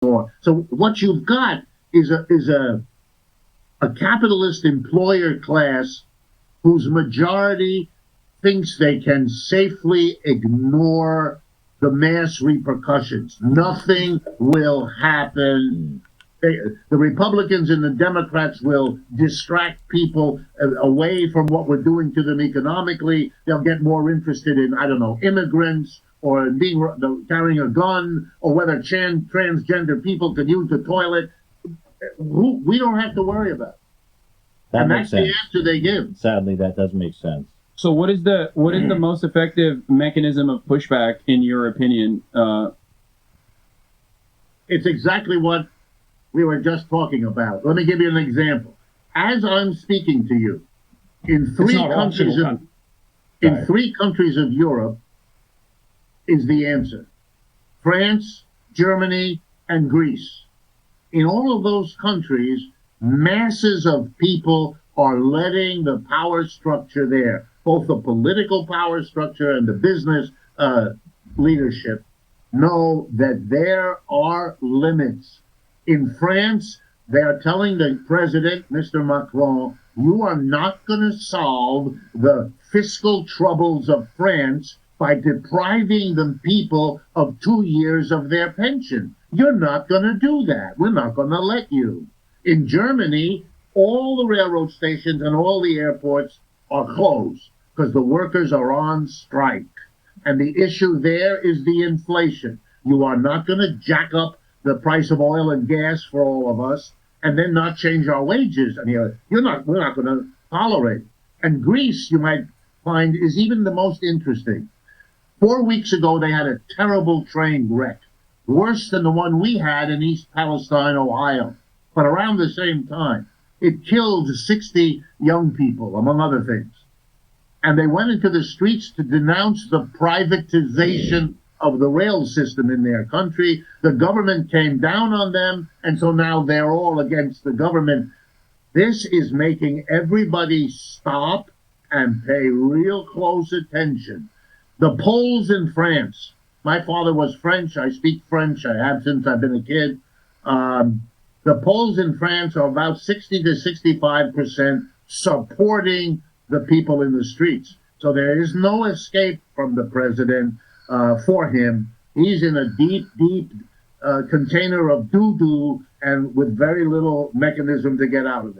more. So what you've got is a capitalist employer class whose majority thinks they can safely ignore the mass repercussions. Nothing will happen. The Republicans and the Democrats will distract people away from what we're doing to them economically. They'll get more interested in, I don't know, immigrants or carrying a gun, or whether transgender people can use the toilet. We don't have to worry about it. That And makes that's sense. the answer they give. Sadly, that does make sense. So what is the most effective mechanism of pushback in your opinion? It's exactly what we were just talking about. Let me give you an example. As I'm speaking to you, in three countries of Europe is the answer: France, Germany, and Greece. In all of those countries, masses of people are letting the power structure there, both the political power structure and the business leadership, know that there are limits. In France, they are telling the president, Mr. Macron, you are not going to solve the fiscal troubles of France by depriving the people of 2 years of their pension. You're not going to do that. We're not going to let you. In Germany, all the railroad stations and all the airports are closed because the workers are on strike. And the issue there is the inflation. You are not going to jack up the price of oil and gas for all of us and then not change our wages. And we're not going to tolerate it. And Greece, you might find, is even the most interesting. 4 weeks ago, they had a terrible train wreck, worse than the one we had in East Palestine, Ohio. But around the same time, it killed 60 young people, among other things. And they went into the streets to denounce the privatization of the rail system in their country. The government came down on them, and so now they're all against the government. This is making everybody stop and pay real close attention. The polls in France. My father was French. I speak French. I have since I've been a kid. The polls in France are about 60 to 65% supporting the people in the streets. So there is no escape from the president for him. He's in a deep, deep container of doo-doo and with very little mechanism to get out of it.